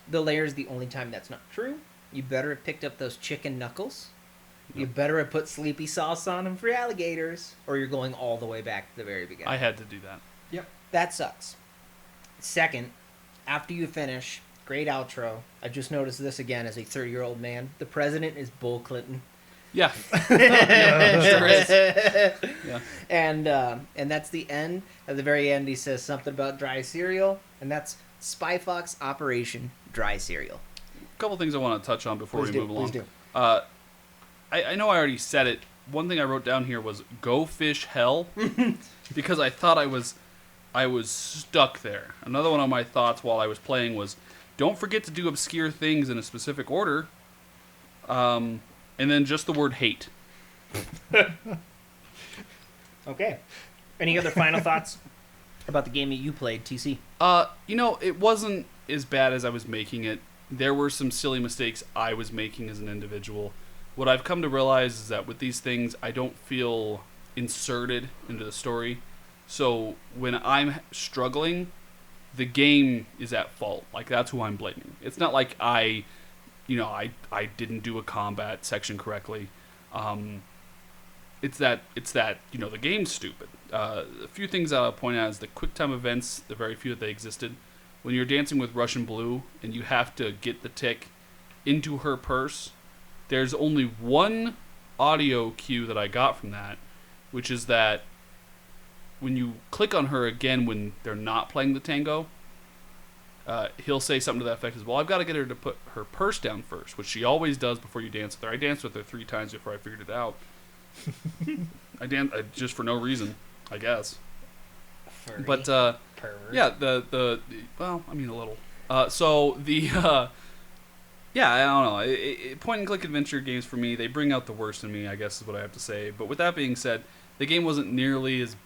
S3: The lair is the only time that's not true. You better have picked up those chicken knuckles. You better have put sleepy sauce on them for alligators, or you're going all the way back to the very beginning.
S2: I had to do that.
S3: That sucks. Second, after you finish, great outro. I just noticed this again as a 30-year-old man. The president is Bill Clinton.
S2: Yeah. Sure is. Yeah.
S3: And that's the end. At the very end, he says something about dry cereal, and that's Spy Fox Operation Dry Cereal.
S2: A couple things I want to touch on before we move along.
S3: Please do.
S2: I know I already said it. One thing I wrote down here was "Go fish hell," because I thought I was stuck there. Another one of my thoughts while I was playing was, don't forget to do obscure things in a specific order. And then just the word hate.
S3: Okay. Any other final thoughts about the game that you played, TC?
S2: It wasn't as bad as I was making it. There were some silly mistakes I was making as an individual. What I've come to realize is that with these things, I don't feel inserted into the story. So when I'm struggling, the game is at fault. Like, that's who I'm blaming. It's not like I didn't do a combat section correctly. It's that the game's stupid. A few things I'll point out is the QuickTime events, the very few that they existed. When you're dancing with Russian Blue and you have to get the tick into her purse, there's only one audio cue that I got from that, which is that when you click on her again when they're not playing the tango, he'll say something to that effect as, well, I've got to get her to put her purse down first, which she always does before you dance with her. I danced with her 3 times before I figured it out. I danced just for no reason, I guess.
S3: Furry.
S2: But
S3: Pervert.
S2: yeah, the well, I mean a little. So the yeah, I don't know. Point and click adventure games for me, they bring out the worst in me, I guess is what I have to say. But with that being said, the game wasn't nearly as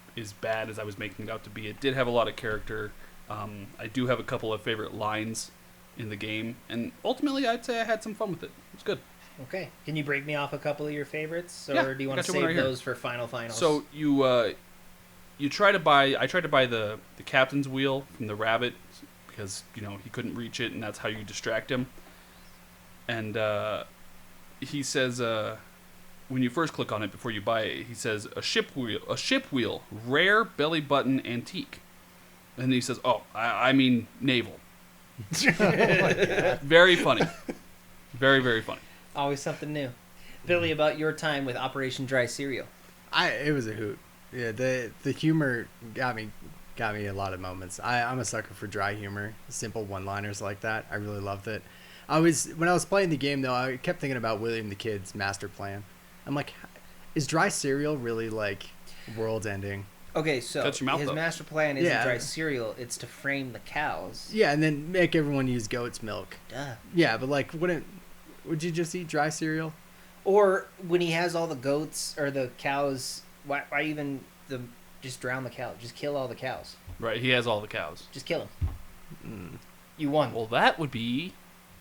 S2: bad as I was making it out to be. It did have a lot of character. I do have a couple of favorite lines in the game, and ultimately, I'd say I had some fun with it. It's good.
S3: Okay. Can you break me off a couple of your favorites, or
S2: Yeah,
S3: do you want
S2: got
S3: to
S2: you one
S3: save
S2: right here.
S3: those for finals?
S2: So you try to buy. I tried to buy the captain's wheel from the rabbit because he couldn't reach it, and that's how you distract him. And he says when you first click on it before you buy it, he says a ship wheel, rare belly button antique. And he says, "Oh, I mean naval." Very funny, very very funny.
S3: Always something new. Billy, about your time with Operation Dry Cereal.
S1: It was a hoot. Yeah, the humor got me a lot of moments. I'm a sucker for dry humor, simple one-liners like that. I really loved it. When I was playing the game though, I kept thinking about William the Kid's master plan. I'm like, is dry cereal really like world ending?
S3: Okay, so
S2: Touch your mouth,
S3: his
S2: though.
S3: master plan isn't
S1: Yeah.
S3: dry cereal, it's to frame the cows.
S1: Yeah, and then make everyone use goat's milk.
S3: Duh.
S1: Yeah, but like, would you just eat dry cereal?
S3: Or when he has all the goats or the cows, why even just drown the cow? Just kill all the cows.
S2: Right, he has all the cows.
S3: Just kill them. You won.
S2: Well, that would be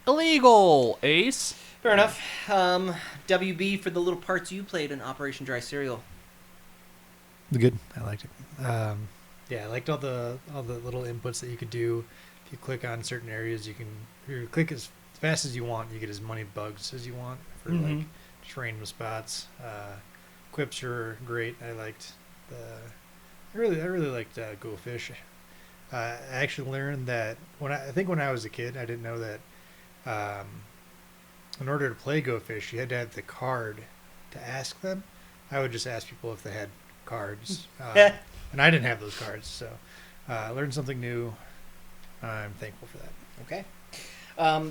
S2: illegal, Ace.
S3: Fair enough. WB for the little parts you played in Operation Dry Cereal.
S4: Good. I liked it. Yeah, I liked all the little inputs that you could do. If you click on certain areas, if you click as fast as you want, you get as many bugs as you want for like just random spots. Quips are great. I really liked Go Fish. I actually learned that when I was a kid, I didn't know that in order to play Go Fish, you had to have the card to ask them. I would just ask people if they had cards, and I didn't have those cards, so I learned something new. I'm thankful for that.
S3: Okay.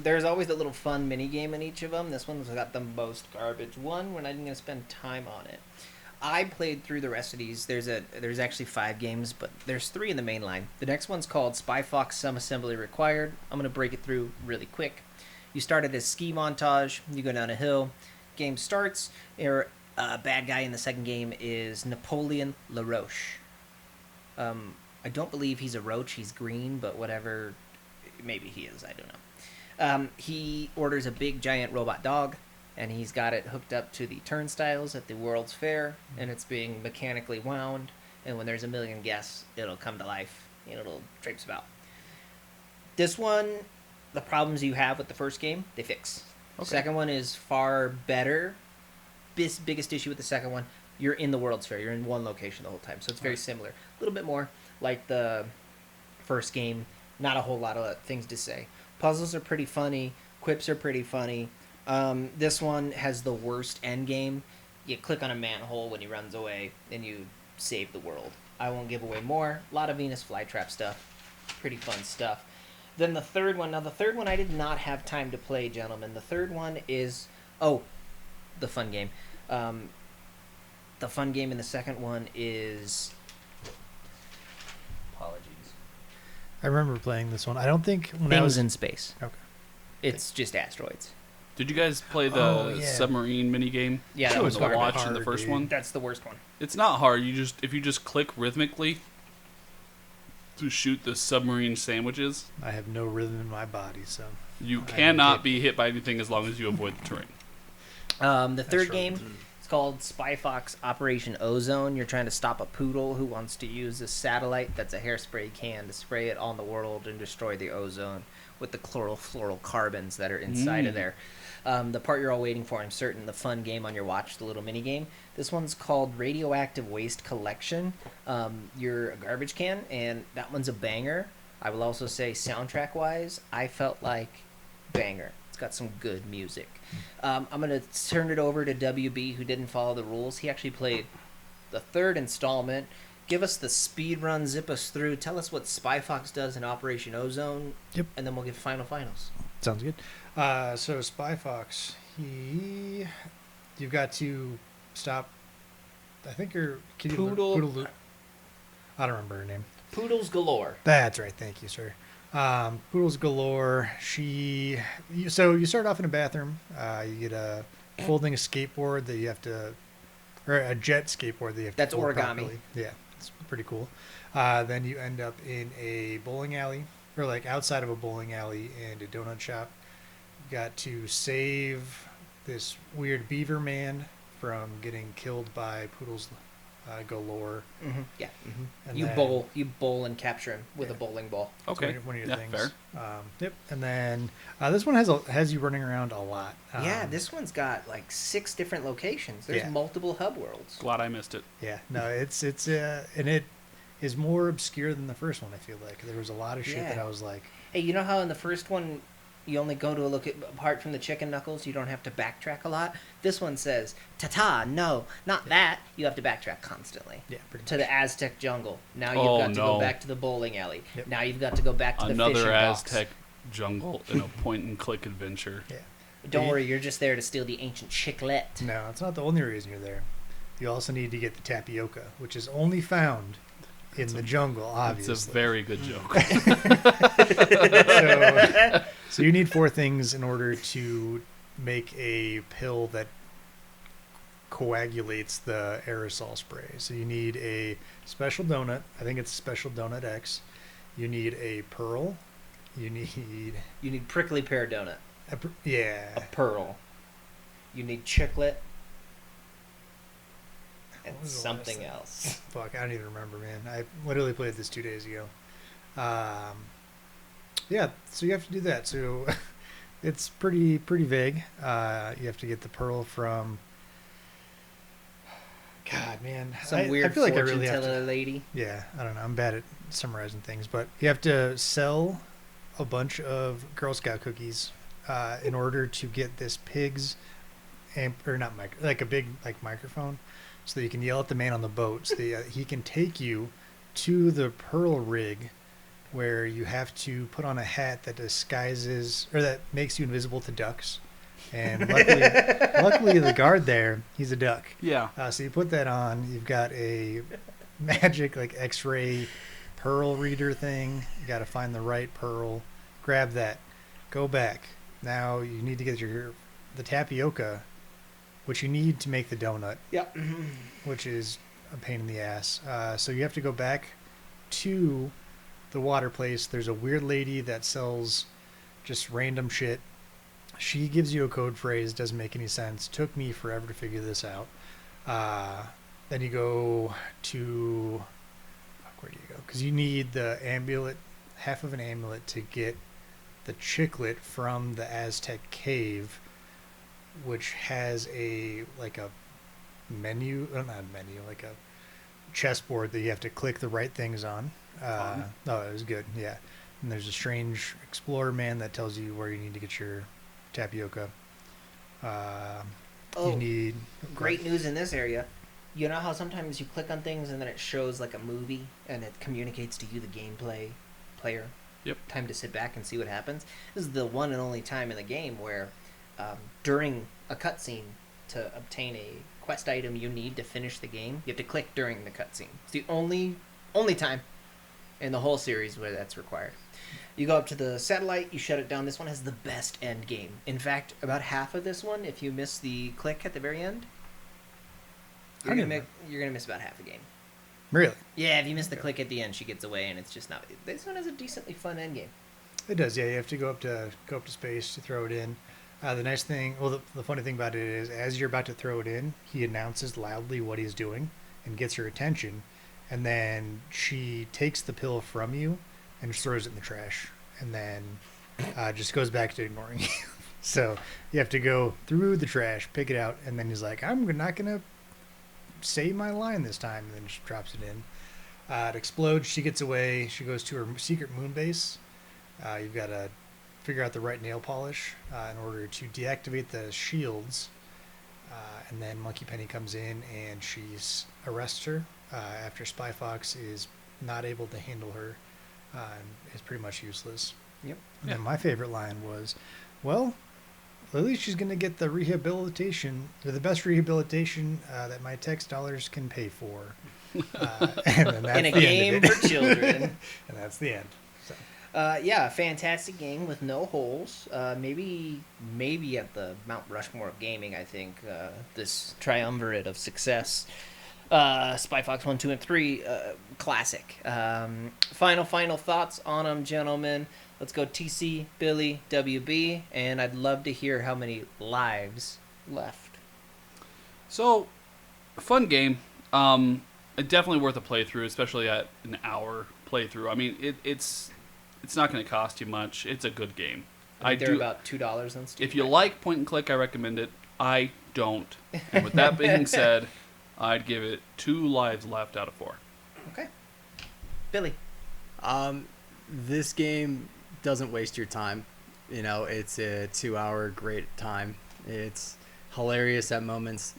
S3: There's always a little fun mini game in each of them. This one's got the most garbage one. We're not even going to spend time on it. I played through the rest of these. There's actually 5 games, but there's 3 in the main line. The next one's called Spy Fox Some Assembly Required. I'm going to break it through really quick. You start at a ski montage. You go down a hill. Game starts. Your bad guy in the second game is Napoleon LaRoche. I don't believe he's a roach. He's green, but whatever. Maybe he is. I don't know. He orders a big giant robot dog, and he's got it hooked up to the turnstiles at the World's Fair, and it's being mechanically wound. And when there's a million guests, it'll come to life and it'll traipse about. This one, the problems you have with the first game, they fix.
S2: Okay.
S3: Second one is far better. Biggest issue with the second one, you're in the World's Fair. You're in one location the whole time, so it's very similar. A little bit more like the first game. Not a whole lot of things to say. Puzzles are pretty funny. Quips are pretty funny. This one has the worst end game. You click on a manhole when he runs away, and you save the world. I won't give away more. A lot of Venus flytrap stuff. Pretty fun stuff. Then the third one. Now, the third one I did not have time to play, gentlemen. The third one is... Oh, the fun game. The fun game in the second one is... Apologies.
S4: I remember playing this one. I don't think when
S3: Things
S4: I was
S3: in space.
S4: Okay.
S3: It's just asteroids.
S2: Did you guys play the submarine mini game?
S3: Yeah,
S4: That
S3: that
S4: was
S3: was
S2: the
S3: hard.
S2: watch in the
S4: hard,
S2: first
S4: dude.
S2: one.
S3: That's the worst one.
S2: It's not hard. If you just click rhythmically to shoot the submarine sandwiches,
S4: I have no rhythm in my body, so
S2: you
S4: I
S2: cannot
S4: did.
S2: be hit by anything as long as you avoid the terrain.
S3: The third
S4: right.
S3: game, it's called Spy Fox Operation Ozone. You're trying to stop a poodle who wants to use a satellite that's a hairspray can to spray it on the world and destroy the ozone with the chlorofluorocarbons that are inside of there. The part you're all waiting for, I'm certain, the fun game on your watch, the little mini game. This one's called Radioactive Waste Collection. You're a garbage can, and that one's a banger. I will also say, soundtrack-wise, I felt like banger. It's got some good music. I'm going to turn it over to WB, who didn't follow the rules. He actually played the third installment. Give us the speed run, zip us through. Tell us what Spy Fox does in Operation Ozone.
S4: Yep.
S3: And then we'll give finals.
S4: Sounds good. So Spy Fox, you've got to stop. I think you're
S3: Poodle.
S4: I don't remember her name.
S3: Poodles galore.
S4: That's right. Thank you, sir. Poodles galore. You start off in a bathroom. You get a folding a skateboard that you have to, or a jet skateboard that you have to.
S3: That's
S4: fold
S3: origami.
S4: properly. Yeah, it's pretty cool. Then you end up in a bowling alley, or like outside of a bowling alley and a donut shop. You got to save this weird beaver man from getting killed by Poodles galore.
S3: Mm-hmm. Yeah.
S4: And
S3: You
S4: then-
S3: bowl and capture him with a bowling ball.
S4: That's
S2: Okay.
S4: one of your
S2: Yeah,
S4: things.
S2: fair.
S4: Yep. And then this one has you running around a lot.
S3: Yeah, this one's got like 6 different locations. There's
S4: Yeah.
S3: multiple hub worlds.
S2: Glad I missed it.
S4: Yeah. No, it's and it is more obscure than the first one. I feel like there was a lot of shit that
S3: Yeah.
S4: I was like,
S3: Hey, you know how in the first one you only go to a look at, apart from the chicken knuckles, you don't have to backtrack a lot? This one says, ta-ta, no, not that. You have to backtrack constantly.
S4: yeah, pretty
S3: To
S4: much.
S3: the Aztec jungle. Now you've
S2: Oh,
S3: got to go
S2: no.
S3: back to the bowling alley.
S4: Yep.
S3: Now you've got to go back to the fishing
S2: Another
S3: box.
S2: Aztec jungle in a point-and-click adventure.
S4: Yeah.
S3: Don't
S4: Yeah.
S3: worry, you're just there to steal the ancient chiclet.
S4: No, it's not the only reason you're there. You also need to get the tapioca, which is only found in the jungle, obviously.
S2: It's a very good joke.
S4: So you need 4 things in order to make a pill that coagulates the aerosol spray. So you need a special donut. I think it's Special Donut X. You need a pearl. You need
S3: You need prickly pear donut.
S4: a yeah.
S3: A pearl. You need chiclet. And
S4: What was the last
S3: something
S4: thing?
S3: else.
S4: Fuck, I don't even remember, man. I literally played this 2 days ago. Yeah, so you have to do that. So it's pretty vague. You have to get the pearl from. God, man,
S3: Some weird
S4: I feel like I
S3: fortune
S4: really have
S3: teller
S4: to.
S3: lady.
S4: Yeah, I don't know. I'm bad at summarizing things, but you have to sell a bunch of Girl Scout cookies in order to get this pig's or not like a big like microphone, so that you can yell at the man on the boat, so that he can take you to the pearl rig, where you have to put on a hat that disguises or that makes you invisible to ducks. And luckily the guard there, he's a duck.
S2: Yeah.
S4: So you put that on. You've got a magic like X-ray pearl reader thing. You got to find the right pearl. Grab that. Go back. Now you need to get the tapioca, which you need to make the donut,
S3: Yep.
S4: which is a pain in the ass. So you have to go back to the water place. There's a weird lady that sells just random shit. She gives you a code phrase, doesn't make any sense. Took me forever to figure this out. Then you go to where do you go? Because you need the amulet, half of an amulet, to get the chiclet from the Aztec cave, which has a menu, not a menu, like a chessboard that you have to click the right things on. No, it was good, yeah. And there's a strange explorer man that tells you where you need to get your tapioca. You need
S3: Great news in this area. You know how sometimes you click on things and then it shows like a movie and it communicates to you the gameplay player?
S2: Yep.
S3: Time to sit back and see what happens. This is the one and only time in the game where during a cutscene to obtain a quest item you need to finish the game, you have to click during the cutscene. It's the only time in the whole series where that's required. You go up to the satellite, you shut it down. This one has the best end game. In fact, about half of this one, if you miss the click at the very end, you're gonna miss about half the game.
S4: Really?
S3: Yeah, if you miss the click at the end, she gets away, and it's just not. This one has a decently fun end game.
S4: It does, yeah. You have to go up to space to throw it in. The nice thing, well, the funny thing about it is, as you're about to throw it in, he announces loudly what he's doing and gets her attention, and then she takes the pill from you and just throws it in the trash, and then just goes back to ignoring you. So you have to go through the trash, pick it out, and then he's like, "I'm not gonna say my line this time," and then she drops it in. It explodes. She gets away. She goes to her secret moon base. You've got to figure out the right nail polish in order to deactivate the shields. And then Monkey Penny comes in and she arrests her after Spy Fox is not able to handle her and is pretty much useless.
S3: Yep.
S4: And then my favorite line was, well, at least she's going to get the rehabilitation, the best rehabilitation that my tax dollars can pay for. And then that's
S3: In a
S4: the
S3: game
S4: end of it.
S3: for children.
S4: And that's the end. So.
S3: Yeah, fantastic game with no holes. Maybe at the Mount Rushmore of gaming, I think this triumvirate of success. Spy Fox 1, 2, and 3, classic. Final thoughts on them, gentlemen. Let's go TC, Billy, WB, and I'd love to hear how many lives left.
S2: So, fun game. Definitely worth a playthrough, especially at an hour playthrough. I mean, it's not going to cost you much. It's a good game.
S3: I think they're about $2 on Steam.
S2: If you like point and click, I recommend it. I don't. And with that being said, I'd give it 2 lives left out of 4.
S3: Okay. Billy.
S1: This game doesn't waste your time. You know, it's a 2-hour great time. It's hilarious at moments.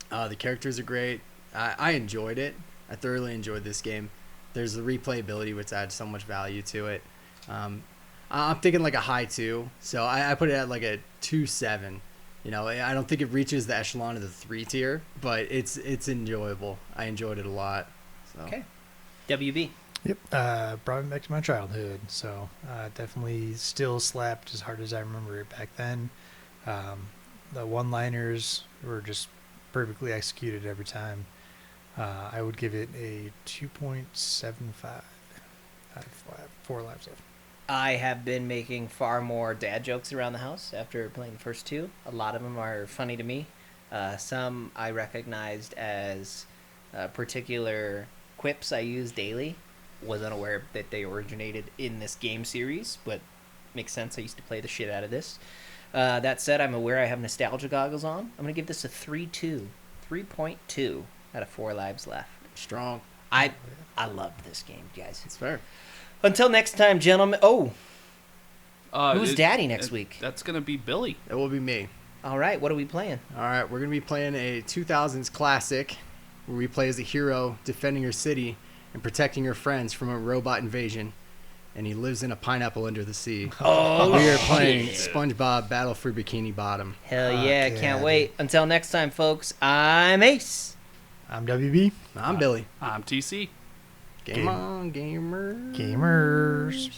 S1: The characters are great. I enjoyed it. I thoroughly enjoyed this game. There's the replayability, which adds so much value to it. I'm thinking like a high 2, so I put it at like a 2.7. You know, I don't think it reaches the echelon of the 3 tier, but it's enjoyable. I enjoyed it a lot. So.
S3: Okay. WB.
S4: Yep, brought me back to my childhood, so definitely still slapped as hard as I remember it back then. The one-liners were just perfectly executed every time. I would give it a 2.75 out of 4 lives left.
S3: I have been making far more dad jokes around the house after playing the first 2. A lot of them are funny to me. Some I recognized as particular quips I use daily. Was unaware that they originated in this game series, but makes sense. I used to play the shit out of this. That said, I'm aware I have nostalgia goggles on. I'm going to give this a 3.2 out of 4 lives left.
S1: Strong.
S3: I loved this game, guys.
S1: It's fair.
S3: Until next time, gentlemen. Who's daddy next week?
S2: That's going to be Billy.
S1: It will be me.
S3: All right, what are we playing?
S1: All right, we're going to be playing a 2000s classic where we play as a hero defending her city and protecting her friends from a robot invasion. And he lives in a pineapple under the sea.
S3: Oh,
S1: we are playing
S3: shit.
S1: SpongeBob Battle for Bikini Bottom.
S3: Hell yeah,
S4: Okay.
S3: can't wait. Until next time, folks, I'm Ace.
S4: I'm WB.
S1: I'm Billy.
S2: I'm TC.
S1: Game on, gamers.
S4: Gamers.